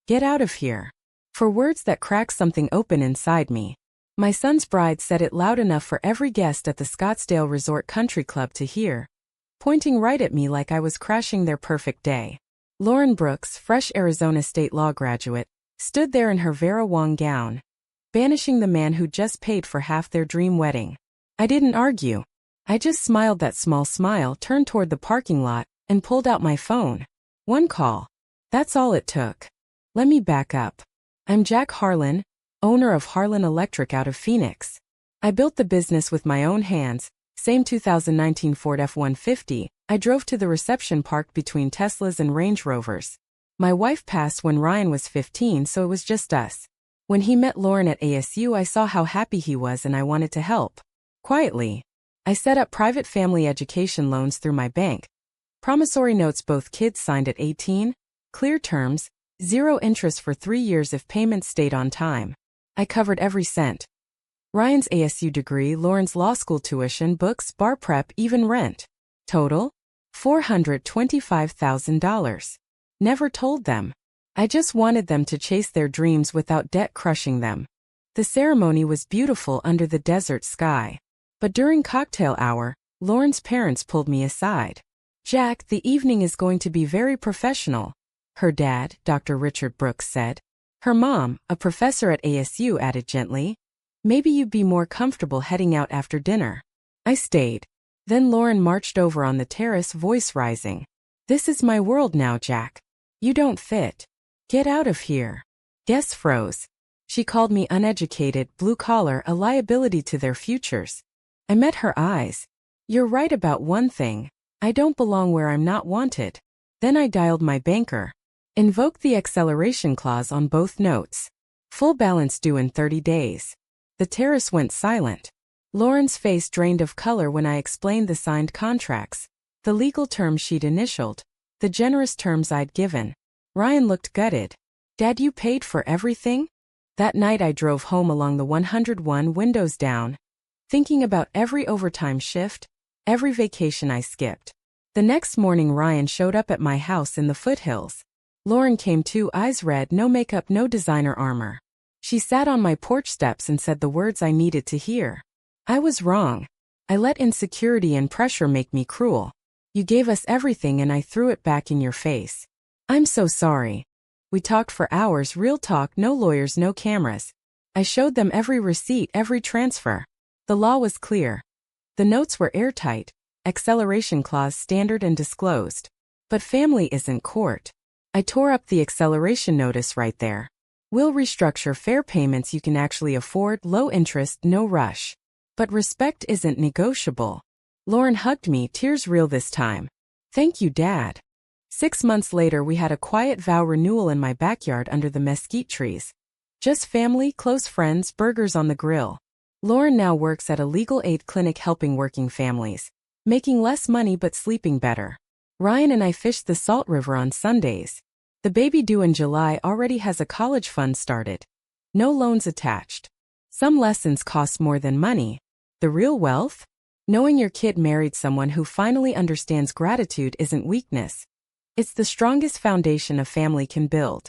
Get out of here. For words that cracked something open inside me. My son's bride said it loud enough for every guest at the Scottsdale Resort Country Club to hear, pointing right at me like I was crashing their perfect day. Lauren Brooks, fresh Arizona State law graduate, stood there in her Vera Wang gown, banishing the man who just paid for half their dream wedding. I didn't argue. I just smiled that small smile, turned toward the parking lot, and pulled out my phone. One call. That's all it took. Let me back up. I'm Jack Harlan, owner of Harlan Electric out of Phoenix. I built the business with my own hands. Same 2019 Ford F-150, I drove to the reception parked between Teslas and Range Rovers. My wife passed when Ryan was 15, so it was just us. When he met Lauren at ASU, I saw how happy he was and I wanted to help. Quietly, I set up private family education loans through my bank. Promissory notes both kids signed at 18, clear terms, 0 interest for 3 years if payments stayed on time. I covered every cent. Ryan's ASU degree, Lauren's law school tuition, books, bar prep, even rent. Total? $425,000. Never told them. I just wanted them to chase their dreams without debt crushing them. The ceremony was beautiful under the desert sky. But during cocktail hour, Lauren's parents pulled me aside. Jack, the evening is going to be very professional. Her dad, Dr. Richard Brooks, said. Her mom, a professor at ASU, added gently. Maybe you'd be more comfortable heading out after dinner. I stayed. Then Lauren marched over on the terrace, voice rising. This is my world now, Jack. You don't fit. Get out of here. Guests froze. She called me uneducated, blue-collar, a liability to their futures. I met her eyes. You're right about one thing. I don't belong where I'm not wanted. Then I dialed my banker. Invoked the acceleration clause on both notes. Full balance due in 30 days. The terrace went silent. Lauren's face drained of color when I explained the signed contracts, the legal terms she'd initialed, the generous terms I'd given. Ryan looked gutted. Dad, you paid for everything? That night I drove home along the 101 windows down, thinking about every overtime shift, every vacation I skipped. The next morning Ryan showed up at my house in the foothills. Lauren came too, eyes red, no makeup, no designer armor. She sat on my porch steps and said the words I needed to hear. I was wrong. I let insecurity and pressure make me cruel. You gave us everything and I threw it back in your face. I'm so sorry. We talked for hours, real talk, no lawyers, no cameras. I showed them every receipt, every transfer. The law was clear. The notes were airtight, acceleration clause standard and disclosed. But family isn't court. I tore up the acceleration notice right there. We'll restructure, fair payments you can actually afford, low interest, no rush. But respect isn't negotiable. Lauren hugged me, tears real this time. Thank you, Dad. 6 months later we had a quiet vow renewal in my backyard under the mesquite trees. Just family, close friends, burgers on the grill. Lauren now works at a legal aid clinic helping working families, making less money but sleeping better. Ryan and I fished the Salt River on Sundays. The baby due in July already has a college fund started. No loans attached. Some lessons cost more than money. The real wealth? Knowing your kid married someone who finally understands gratitude isn't weakness. It's the strongest foundation a family can build.